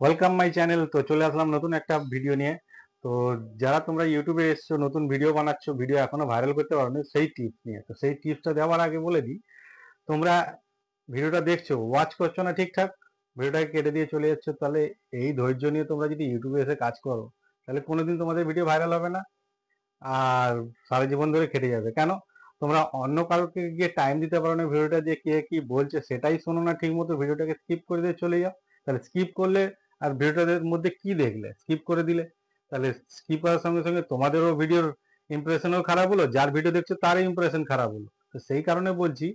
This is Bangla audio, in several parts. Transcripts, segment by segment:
Welcome my channel. তো চলে আসলাম নতুন একটা ভিডিও নিয়ে। তো যারা তোমরা ইউটিউবে এসছো, নতুন ভিডিও বানাচ্ছ, ভিডিও এখনো ভাইরাল করতে পারোনি, সেই টিপস নিয়ে। তো সেই টিপসটা দেওয়ার আগে বলে দিই, তোমরা ভিডিওটা দেখছো, ওয়াচ করছো না ঠিকঠাক, ভিডিওটাকে কেটে দিয়ে চলে যাচ্ছ, তাহলে এই ধৈর্য নিয়ে তোমরা যদি ইউটিউবে এসে কাজ করো, তাহলে কোনোদিন তোমাদের ভিডিও ভাইরাল হবে না। আর সারা জীবন ধরে কেটে যাবে। কেন? তোমরা অন্য কাউকে গিয়ে টাইম দিতে পারো না, ভিডিওটা যে কে কি বলছে সেটাই শোনো না ঠিক মতো, ভিডিওটাকে স্কিপ করে দিয়ে চলে যাও। তাহলে স্কিপ করলে আর ভিডিওটার মধ্যে কি দেখলে, স্কিপ করে দিলে, তাহলে স্কিপ করার সঙ্গে সঙ্গে তোমাদেরও ভিডিওর ইমপ্রেশনও খারাপ হলো, যার ভিডিও দেখছো তারই ইমপ্রেশন খারাপ হলো। তো সেই কারণে বলছি,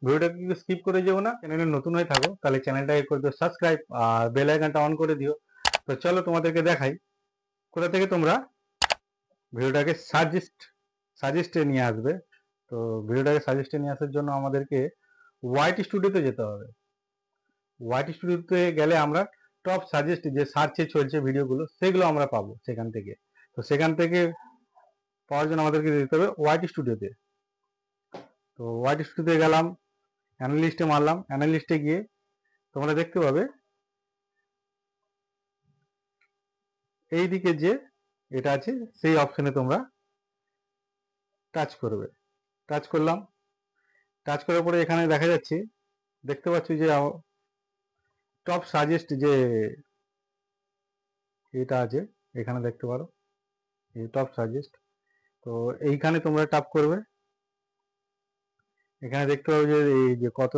ভিডিওটাকে কিন্তু স্কিপ করে যেও না। চ্যানেলে নতুন হয়ে থাকো তাহলে চ্যানেলটাকে করে দিও সাবস্ক্রাইব, আর বেল আইকনটা অন করে দিও। তো চলো তোমাদেরকে দেখাই কোথা থেকে তোমরা ভিডিওটাকে সাজেস্টে নিয়ে আসবে। তো ভিডিওটাকে সাজেস্টে নিয়ে আসার জন্য আমাদেরকে ওয়াইটি স্টুডিওতে যেতে হবে। ওয়াইটি স্টুডিওতে গেলে আমরা টপ সাজেস্ট যে সার্চে চলছে ভিডিওগুলো, সেগুলো আমরা পাবো সেখান থেকে। তো সেখান থেকে পাওয়ার জন্য আমাদেরকে যেতে হবে ওয়াইটি স্টুডিওতে। তো ওয়াইটি স্টুডিওতে গেলাম, অ্যানালিস্টে মারলাম। অ্যানালিস্টে গিয়ে তোমরা দেখতে পাবে এই দিকে যে এটা আছে, সেই অপশনে তোমরা টাচ করবে। টাচ করলাম। টাচ করার পরে এখানে দেখা যাচ্ছে, দেখতে পাচ্ছি যে টপ সাজেস্ট যে এটা আছে, এখানে দেখতে পারো এই টপ সাজেস্ট। তো এইখানে তোমরা টাপ করবে। এখানে দেখতে পাবে যে এই যে কত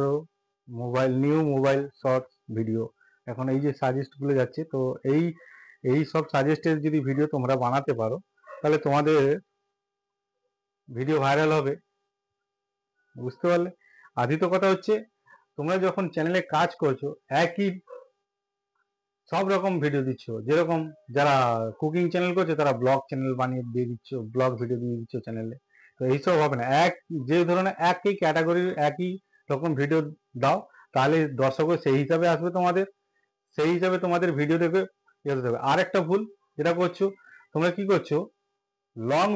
নিউ মোবাইল শর্টস ভিডিও, এখন এই যে সাজেস্ট গুলো যাচ্ছে। তো এই এই সব সাজেস্টের যদি ভিডিও তোমরা বানাতে পারো, তাহলে তোমাদের ভিডিও ভাইরাল হবে। বুঝতে পারলে? আদিত কথা হচ্ছে, তোমরা যখন চ্যানেলে কাজ করছো, একই সব রকম ভিডিও দিচ্ছ, যেরকম যারা কুকিং চ্যানেল করছে তারা ব্লগ চ্যানেল বানিয়ে দিয়ে দিচ্ছ, ব্লগ ভিডিও দিয়ে দিচ্ছ চ্যানেলে। তো এইসব হবে না। যে ধরনের একই ক্যাটাগরির একই রকম ভিডিও দাও, তাহলে দর্শকও সেই হিসাবে আসবে তোমাদের, সেই হিসাবে তোমাদের ভিডিও দেখে ইয়ে হতে হবে। আর একটা ভুল যেটা করছো, তোমরা কি করছো, লং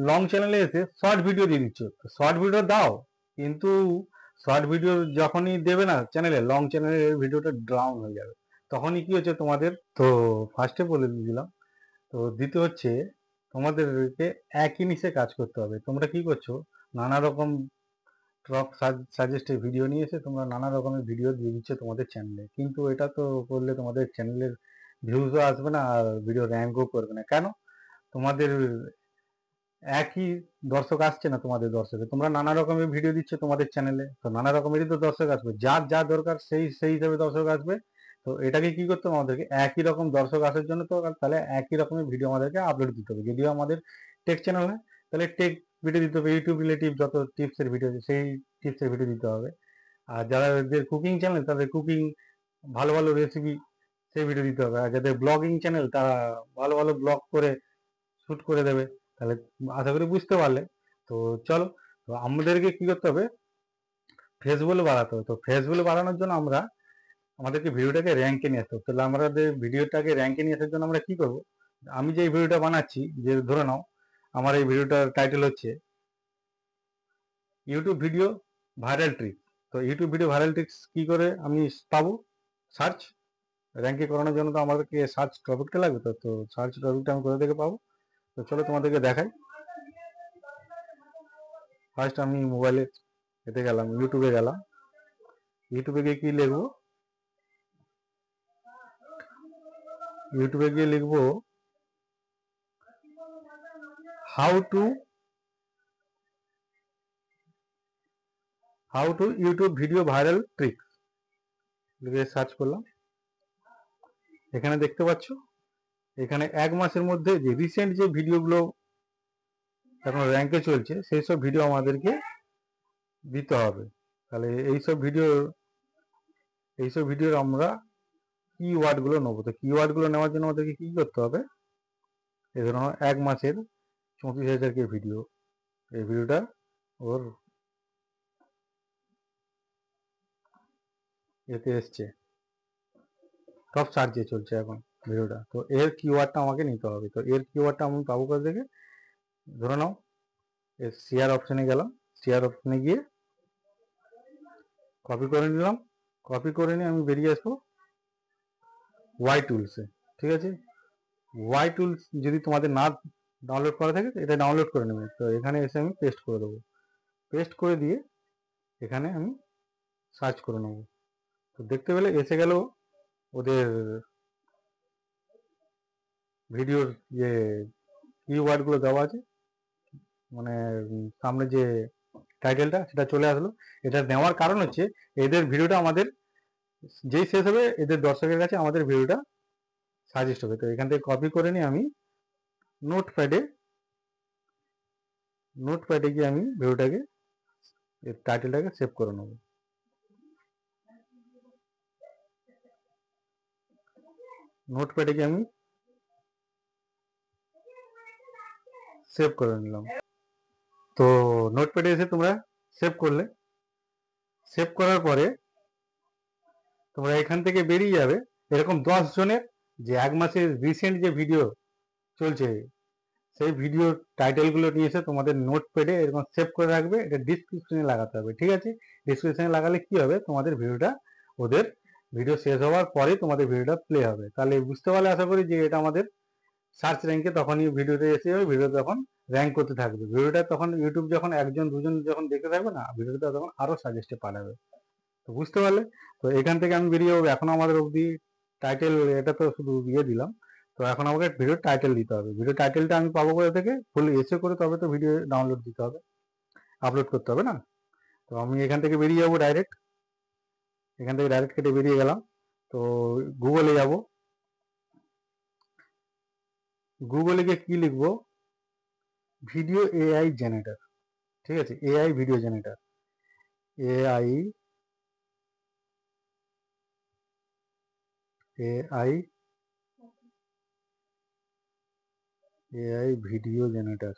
লং চ্যানেলে এসে শর্ট ভিডিও দিয়ে দিচ্ছ। শর্ট ভিডিও দাও, কিন্তু শর্ট ভিডিও যখনই দেবে না চ্যানেলে, লং চ্যানেলের ভিডিওটা ডাউন হয়ে যাবে। তখনই কি হচ্ছে তোমাদের, তো ফার্স্টে বলে দিলাম। তো দ্বিতীয় হচ্ছে, তোমাদেরকে একই নিচে কাজ করতে হবে। তোমরা কি করছো, নানা রকম টপ সাজেস্টেড ভিডিও নিয়ে এসে তোমরা নানা রকমের ভিডিও দিয়ে দিচ্ছ তোমাদের চ্যানেলে, কিন্তু এটা তো করলে তোমাদের চ্যানেলের ভিউজও আসবে না, আর ভিডিও র্যাঙ্কও করবে না। কেন? তোমাদের একই দর্শক আসছে না তোমাদের দর্শকে। তোমরা নানা রকমের ভিডিও দিচ্ছ তোমাদের চ্যানেলে, তো নানা রকমেরই তো দর্শক আসবে, যার যা দরকার সেই সেই হিসাবে দর্শক আসবে। তো এটাকে কি করতে হবে, আমাদেরকে একই রকম দর্শক আসার জন্য তো তাহলে একই রকমের ভিডিও আমাদেরকে আপলোড দিতে হবে। যদিও আমাদের টেক চ্যানেল হয়, তাহলে টেক ভিডিও দিতে হবে। ইউটিউব রিলেটিভ যত টিপসের ভিডিও আছে সেই টিপসের ভিডিও দিতে হবে। আর যাদের কুকিং চ্যানেল, তাদের কুকিং ভালো ভালো রেসিপি, সেই ভিডিও দিতে হবে। আর যাদের ব্লগিং চ্যানেল, তারা ভালো ভালো ব্লগ করে শুট করে দেবে। তাহলে আশা করি বুঝতে পারলে। তো চলো, তো আমাদেরকে কি করতে হবে, ফেসবুক বাড়াতে হবে। তো ফেসবুক বাড়ানোর জন্য আমাদেরকে ভিডিওটাকে র্যাঙ্কে নিয়ে আসতে হবে। তাহলে আমাদের ভিডিওটাকে র্যাঙ্কে নিয়ে আসার জন্য আমরা কি করব, আমি যে ভিডিওটা বানাচ্ছি, যে ধরে নাও আমার এই ভিডিওটার টাইটেল হচ্ছে ইউটিউব ভিডিও ভাইরাল ট্রিক। তো ইউটিউব ভিডিও ভাইরাল ট্রিক্স কি করে আমি পাবো, সার্চ র্যাঙ্কে করানোর জন্য তো আমাদেরকে সার্চ টপিকটা লাগবে। তো সার্চ টপিকটা আমি কোথা থেকে পাবো, তো চলো তোমাদেরকে দেখাই। ফার্স্ট আমি মোবাইলে এতে গেলাম, ইউটিউবে গেলাম। ইউটিউবে গিয়ে কি লিখবো, ইউটিউবে গিয়ে লিখবো how to YouTube video viral tricks, লিখে সার্চ করলাম। এখানে দেখতে পাচ্ছ, এখানে 1 মাসের মধ্যে যে রিসেন্ট যে ভিডিওগুলো এখন র্যাঙ্কে চলছে, সেই সব ভিডিও আমাদেরকে দিতে হবে। তাহলে এইসব ভিডিওর আমরা কিওয়ার্ড গুলো নেবো। তো কিওয়ার্ড গুলো নেওয়ার জন্য আমাদেরকে কি করতে হবে, এই ধরো 1 মাসের 34,000 কে ভিডিও, এই ভিডিওটা ওর এতে এসছে, টপ সার্চে চলছে এখন ভিডিওটা। তো এর কিওয়ার্ডটা আমাকে নিতে হবে। তো এর কিওয়ার্ডটা আমি পাবো কোথা থেকে, ধরে নাও এর শেয়ার অপশনে গেলাম। শেয়ার অপশনে গিয়ে কপি করে নিলাম। কপি করে নিয়ে আমি বেরিয়ে আসবো ওয়াই টুলসে। ঠিক আছে, ওয়াই টুলস যদি তোমাদের না ডাউনলোড করা থাকে এটা ডাউনলোড করে নেবে। তো এখানে এসে আমি পেস্ট করে দেবো, পেস্ট করে দিয়ে এখানে আমি সার্চ করে নেবো। তো দেখতে পেলে এসে গেল ওদের ভিডিওর যে কিওয়ার্ডগুলো দেওয়া আছে, মানে সামনে যে টাইটেলটা সেটা চলে আসলো। এটা নেওয়ার কারণ হচ্ছে এদের ভিডিওটা আমাদের যেই শেষ হবে এদের দর্শকের কাছে আমাদের ভিডিওটা সাজেস্ট হবে। তো এখান থেকে কপি করে নিয়ে আমি নোটপ্যাডে গিয়ে আমি ভিডিওটাকে টাইটেলটাকে সেভ করে নেব। নোটপ্যাডে গিয়ে আমি সেভ করে নিলাম। তো নোটপ্যাডে এসে তোমরা সেভ করলে, সেভ করার পরে তোমরা এখান থেকে বেরিয়ে যাবে। এরকম 10 জনের যে 1 মাসের রিসেন্ট যে ভিডিও চলছে সেই ভিডিও টাইটেলগুলো নিয়ে এসে তোমাদের নোটপ্যাডে এরকম সেভ করে রাখবে। এটা ডিসক্রিপশনে লাগাতে হবে। ঠিক আছে, ডিসক্রিপশনে লাগালে কি হবে, তোমাদের ভিডিওটা ওদের ভিডিও শেষ হওয়ার পরে তোমাদের ভিডিওটা প্লে হবে। তাহলে বুঝতে পারলে আশা করি যে এটা আমাদের সার্চ র্যাঙ্কে তখনই ভিডিওতে এসে যাবে, ভিডিও তখন র্যাঙ্ক করতে থাকবে। ভিডিওটা তখন ইউটিউব যখন 1 জন 2 জন যখন দেখতে থাকবে না, ভিডিওটা তখন আরো সাজেস্টে পাঠাবে। তো বুঝতে পারলে। তো এখান থেকে আমি বেরিয়ে যাবো। এখন আমাদের অবধি টাইটেল, এটা তো শুধু দিয়ে দিলাম। তো এখন আমাকে ভিডিও টাইটেল দিতে হবে। ভিডিও টাইটেলটা আমি পাবো কোথা থেকে, ফুল এসে করে তবে তো ভিডিও ডাউনলোড দিতে হবে, আপলোড করতে হবে না। তো আমি এখান থেকে বেরিয়ে যাবো ডাইরেক্ট, এখান থেকে ডাইরেক্ট কেটে বেরিয়ে গেলাম। তো গুগলে যাব, গুগলে গিয়ে কি লিখবো, ভিডিও এআই জেনারেটর। ঠিক আছে, AI video generator, AI AI AI video generator,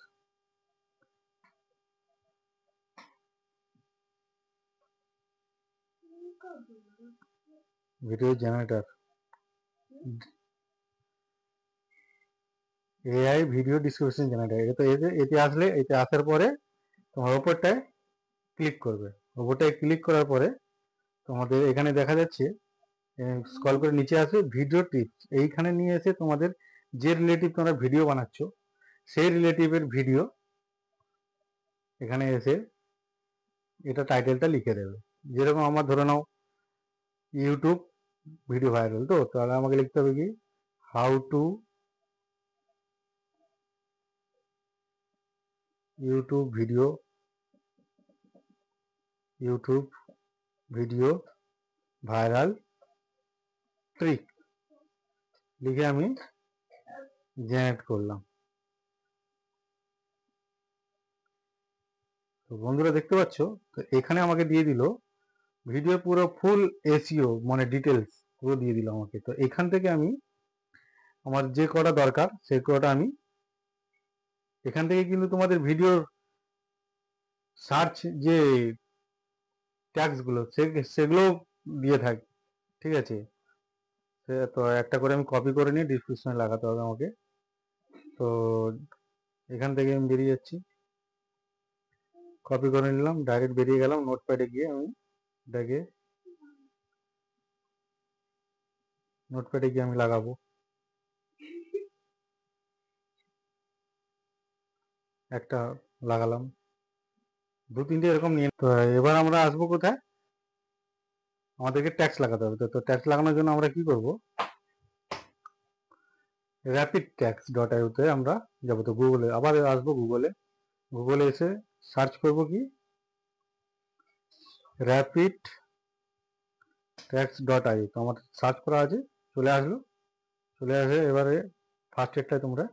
video generator, AI video description generator. এটা তো এতে আসলে, এতে আসার পরে তোমার ওপরটায় ক্লিক করবে। ওপরটায় ক্লিক করার পরে তোমাদের এখানে দেখা যাচ্ছে, স্ক্রল করে নিচে আসবে ভিডিও টিপস। এইখানে নিয়ে এসে তোমাদের যে রিলেটিভ তোমরা ভিডিও বানাচ্ছ সেই রিলেটিভের ভিডিও এখানে এসে এটা টাইটেলটা লিখে দেবে। যেরকম আমার ধরে নাও ইউটিউব ভিডিও ভাইরাল, তো তাহলে আমাকে লিখতে হবে কি, how to YouTube video, YouTube video viral trick লিখে আমি জেনারেট করলাম। তো বন্ধুরা দেখতে পাচ্ছ, তো এখানে আমাকে দিয়ে দিল ভিডিও পুরো ফুল এসইও, মানে ডিটেলস পুরো দিয়ে দিল আমাকে। তো এখান থেকে আমি আমার যে কটা দরকার সেই কটা আমি এখান থেকে, কিন্তু তোমাদের ভিডিওর সার্চ যে ট্যাগসগুলো সেগুলো দিয়ে থাকি। ঠিক আছে, তো একটা করে আমি কপি করে নিয়ে ডিসক্রিপশনে লাগাতে হবে আমাকে। তো এখান থেকে আমি বেরিয়ে যাচ্ছি, কপি করে নিলাম, ডাইরেক্ট বেরিয়ে গেলাম। নোটপ্যাডে গিয়ে আমি এটাকে নোটপ্যাডে গিয়ে আমি লাগাবো, একটা লাগালাম, 2-3টে এরকম নিয়ে। তো এবার আমরা আসবো কোথায়, আমাদেরকে ট্যাক্স লাগাতে হবে। তো ট্যাক্স লাগানোর জন্য আমরা কি করব, র্যাপিড ট্যাক্স ডট আইওতে আমরা যাবো। তো গুগলে আবার আসবো, গুগলে এসে সার্চ করব কি, র্যাপিড ট্যাক্স ডট আইও। তো আমার সার্চ করা আছে, চলে আসলো। চলে আসে, এবারে ফার্স্ট এরটায় তোমরা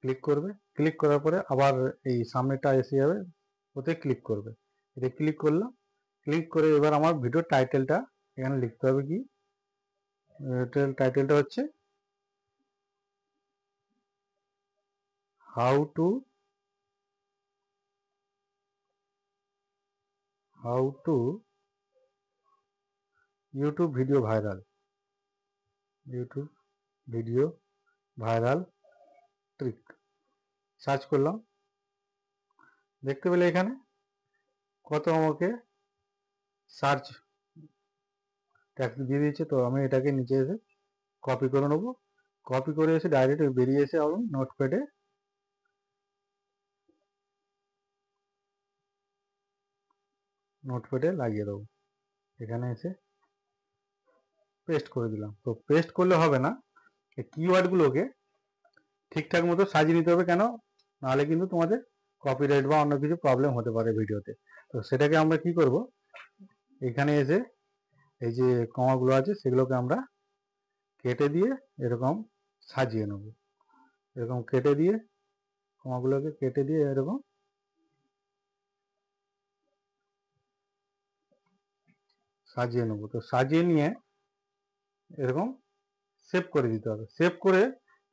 ক্লিক করবে। ক্লিক করার পরে আবার এই সামনেটা এসে যাবে, ওতে ক্লিক করবে। এতে ক্লিক করলাম, ক্লিক করে এবার আমার ভিডিও টাইটেলটা এখানে লিখতে হবে কি, টাইটেলটা হচ্ছে how to YouTube video viral, YouTube video viral trick. Search করলাম, দেখতে পেলে এখানে কত আমাকে সার্চ ট্যাক্স দিয়ে দিয়েছে। তো আমি এটাকে নিচে এসে কপি করে নেবো, কপি করে এসে ডাইরেক্ট বেরিয়ে এসে আবার নোটপ্যাডে লাগিয়ে দেবো। এখানে এসে পেস্ট করে দিলাম। তো পেস্ট করলে হবে না, এই কিওয়ার্ডগুলোকে ঠিকঠাক মতো সাজিয়ে নিতে হবে, কেন নাহলে কিন্তু তোমাদের কপিরাইট বা অন্য কিছু প্রবলেম হতে পারে ভিডিওতে। তো সেটাকে আমরা কি করব, এখানে এসে এই যে কমাগুলো আছে সেগুলোকে আমরা কেটে দিয়ে এরকম সাজিয়ে নেব। এরকম কেটে দিয়ে কমাগুলোকে কেটে দিয়ে এরকম সাজিয়ে নেব। তো সাজিয়ে নিয়ে এরকম সেভ করে দিতে হবে। সেভ করে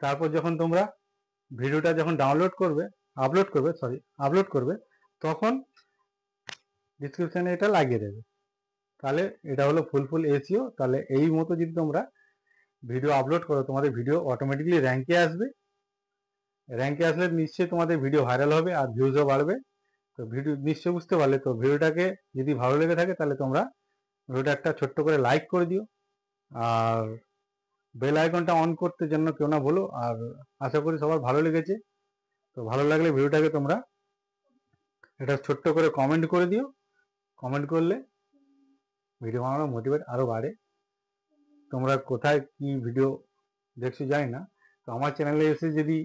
তারপর যখন তোমরা ভিডিওটা যখন আপলোড করবে তখন ডিসক্রিপশানে এটা লাগিয়ে দেবে। তাহলে এটা হলো ফুলফুল এসইও। তাহলে এই মতো যদি তোমরা ভিডিও আপলোড করো, তোমাদের ভিডিও অটোমেটিকলি র্যাঙ্কে আসবে। র্যাঙ্কে আসলে নিশ্চয়ই তোমাদের ভিডিও ভাইরাল হবে আর ভিউজও বাড়বে। তো ভিডিও নিশ্চয়ই বুঝতে পারলে। তো ভিডিওটাকে যদি ভালো লেগে থাকে তাহলে তোমরা ভিডিওটা একটা ছোট্ট করে লাইক করে দিও, আর বেল আইকনটা অন করতে জন্য কেউ না বলো। আর আশা করি সবার ভালো লেগেছে। তো ভালো লাগলে ভিডিওটাকে তোমরা এটা ছোট্ট করে কমেন্ট করে দিও। কমেন্ট করলে ভিডিও বানানোর মোটিভেট আরও বাড়ে। তোমরা কোথায় কি ভিডিও দেখছো জানি না, তো আমার চ্যানেলে এসে যদি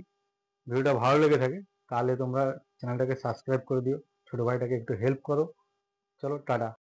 ভিডিওটা ভালো লেগে থাকে তাহলে তোমরা চ্যানেলটাকে সাবস্ক্রাইব করে দিও, ছোটো ভাইটাকে একটু হেল্প করো। চলো টাটা।